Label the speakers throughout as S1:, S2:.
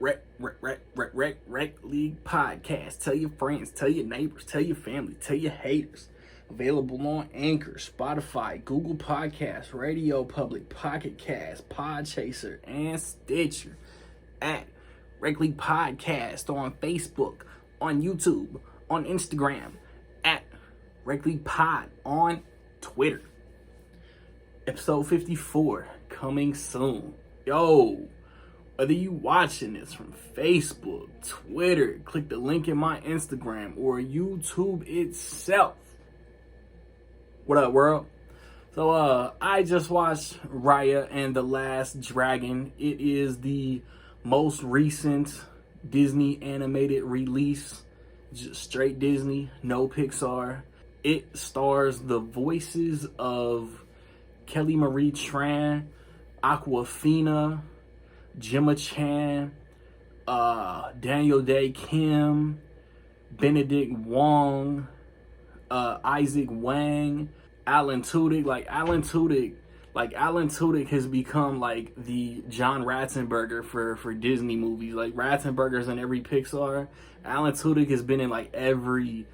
S1: Rec League Podcast. Tell your friends, tell your neighbors, tell your family, tell your haters. Available on Anchor, Spotify, Google Podcasts, Radio Public, Pocket Cast, Podchaser, and Stitcher. At Rec League Podcast on Facebook, on YouTube, on Instagram, at Rec League Pod on Twitter. Episode 54 coming soon. Yo, whether you watching this from Facebook, Twitter, click the link in my Instagram, or YouTube itself. What up, world? So, I just watched Raya and the Last Dragon. It is the most recent Disney animated release. Just straight Disney, no Pixar. It stars the voices of Kelly Marie Tran, Aquafina, Gemma Chan, Daniel Day Kim, Benedict Wong, Isaac Wang, Alan Tudyk. Alan Tudyk has become like the John Ratzenberger for Disney movies. Like Ratzenberger's in every Pixar. Alan Tudyk has been in like every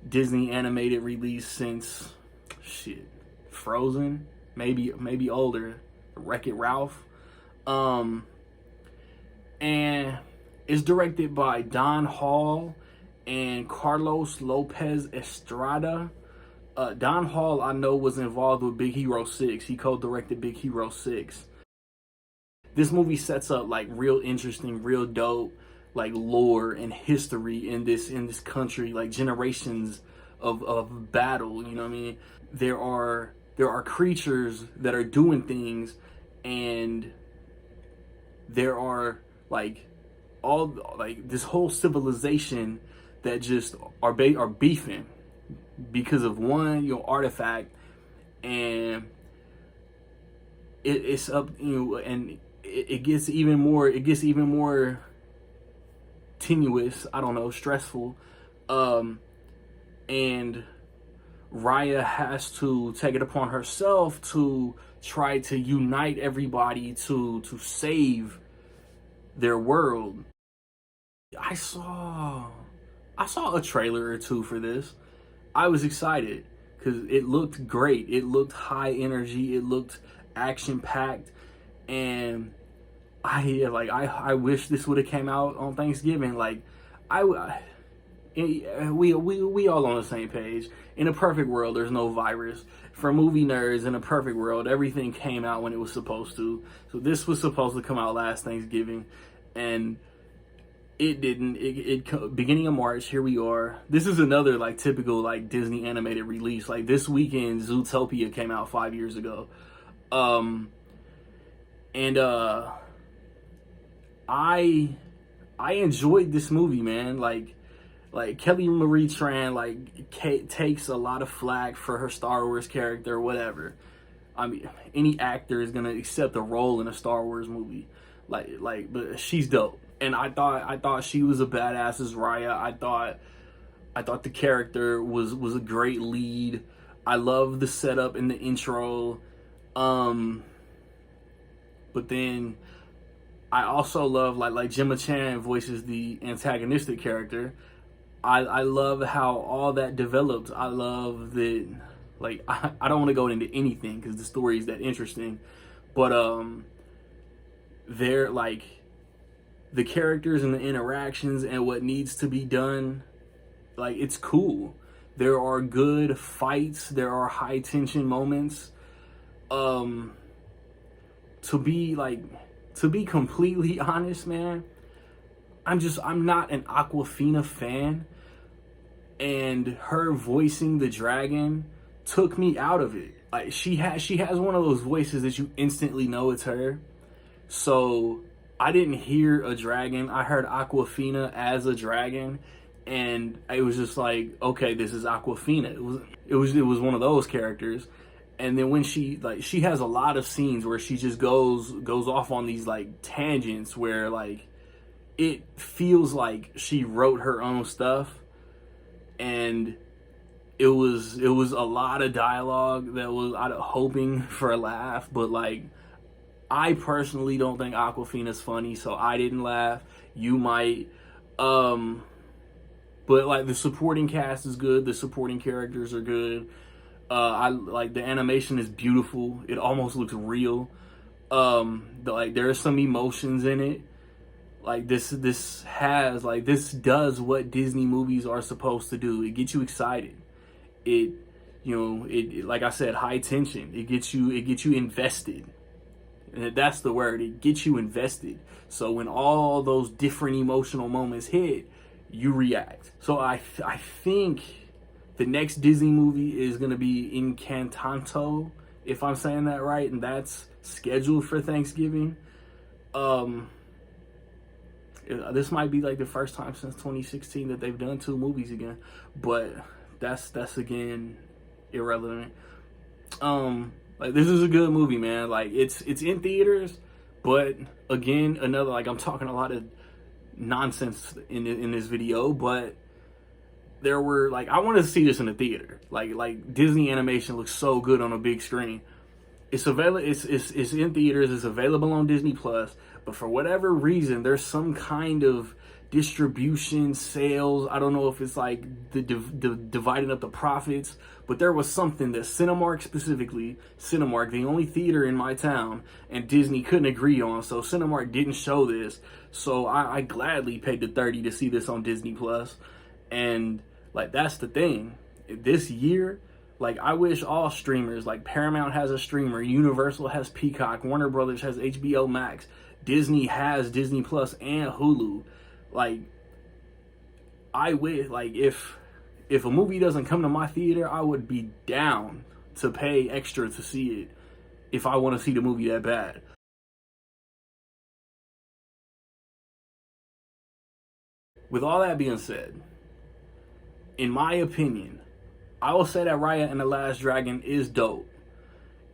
S1: Disney animated release since Frozen, maybe older, Wreck-It Ralph. And it's directed by Don Hall and Carlos Lopez Estrada. Don Hall, I know, was involved with Big Hero 6. He co-directed Big Hero 6. This movie sets up like real interesting, real dope, like lore and history in this country, like generations of battle. You know what I mean? There are creatures that are doing things, and there are this whole civilization that just are beefing because of one artifact, and it's up, and it gets even more tenuous, I don't know, stressful, and Raya has to take it upon herself to try to unite everybody to save their world. I saw a trailer or two for this. I was excited because it looked great. It looked high energy. It looked action packed, and I wish this would have came out on Thanksgiving. We all on the same page. In a perfect world, there's no virus. For movie nerds, in a perfect world, everything came out when it was supposed to. So this was supposed to come out last Thanksgiving, and it didn't. It beginning of March, here we are. This is another typical Disney animated release. Like this weekend, Zootopia came out 5 years ago, and I enjoyed this movie, man. Like Kelly Marie Tran takes a lot of flack for her Star Wars character or whatever. I mean, any actor is gonna accept a role in a Star Wars movie, but she's dope. And I thought she was a badass as Raya. I thought the character was a great lead. I love the setup in the intro, but then I also love like Gemma Chan voices the antagonistic character. I love how all that developed. I love that, I don't want to go into anything because the story is that interesting, but they're the characters and the interactions and what needs to be done, it's cool. There are good fights. There are high tension moments. To be completely honest, man, I'm not an Aquafina fan, and her voicing the dragon took me out of it. She has one of those voices that you instantly know it's her. So I didn't hear a dragon. I heard Aquafina as a dragon, and it was just okay, this is Aquafina. It was one of those characters. And then when she has a lot of scenes where she just goes off on these tangents where it feels like she wrote her own stuff, and it was a lot of dialogue that was hoping for a laugh, but I personally don't think Aquafina's funny, so I didn't laugh. You might. But like the supporting cast is good. The supporting characters are good. I like the animation is beautiful. It almost looks real. Like there are some emotions in it. Like this does what Disney movies are supposed to do. It gets you excited. It, like I said, high tension. It gets you invested. And that's the word. It gets you invested. So when all those different emotional moments hit, you react. So I think the next Disney movie is going to be Encanto, if I'm saying that right, and that's scheduled for Thanksgiving. This might be like the first time since 2016 that they've done 2 movies again, but that's again irrelevant. Like this is a good movie, man. Like it's in theaters, but again, another, like I'm talking a lot of nonsense in this video, but there were, like, I wanted to see this in the theater. Like Disney animation looks so good on a big screen. It's available. It's in theaters. It's available on Disney Plus. But for whatever reason, there's some kind of distribution, sales. I don't know if it's like the dividing up the profits, but there was something that Cinemark, the only theater in my town, and Disney couldn't agree on. So Cinemark didn't show this. So I gladly paid the $30 to see this on Disney Plus. And like that's the thing. This year, like I wish all streamers, like Paramount has a streamer, Universal has Peacock, Warner Brothers has HBO Max, Disney has Disney Plus and Hulu. Like I wish, like if a movie doesn't come to my theater, I would be down to pay extra to see it if I want to see the movie that bad. With all that being said, in my opinion, I will say that Raya and the Last Dragon is dope.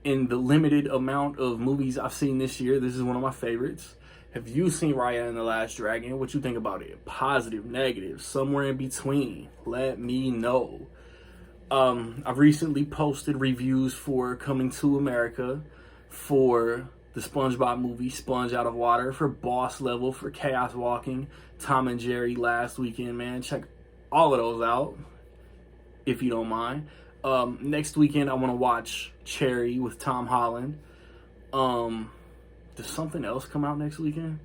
S1: In the limited amount of movies I've seen this year, this is one of my favorites. Have you seen Raya and the Last Dragon? What you think about it? Positive, negative, somewhere in between? Let me know. I've recently posted reviews for Coming to America, for the SpongeBob movie, Sponge Out of Water, for Boss Level, for Chaos Walking, Tom and Jerry last weekend, man. Check all of those out, if you don't mind. Next weekend, I want to watch Cherry with Tom Holland. Does something else come out next weekend?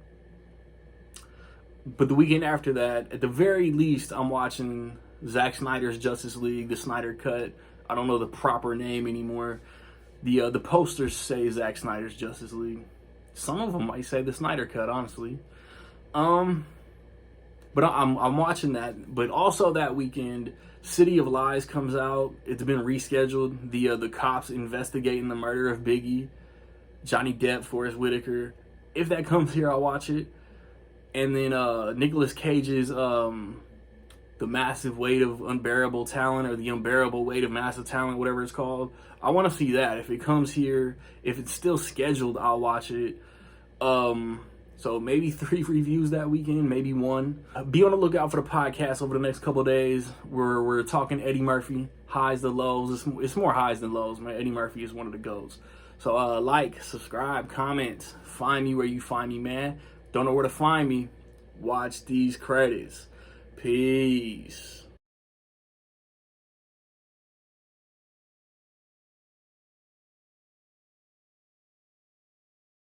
S1: But the weekend after that, at the very least, I'm watching Zack Snyder's Justice League, the Snyder Cut. I don't know the proper name anymore. The posters say Zack Snyder's Justice League. Some of them might say the Snyder Cut, honestly. But I'm watching that. But also that weekend, City of Lies comes out. It's been rescheduled. The cops investigating the murder of Biggie, Johnny Depp, Forrest Whitaker. If that comes here, I'll watch it. And then Nicolas Cage's The Massive Weight of Unbearable Talent, or The Unbearable Weight of Massive Talent, whatever it's called. I want to see that. If it comes here, if it's still scheduled, I'll watch it. So maybe 3 reviews that weekend, maybe 1. Be on the lookout for the podcast over the next couple of days. We're talking Eddie Murphy, highs to lows. It's more highs than lows, man. Eddie Murphy is one of the GOATs. So like, subscribe, comment, find me where you find me, man. Don't know where to find me? Watch these credits. Peace.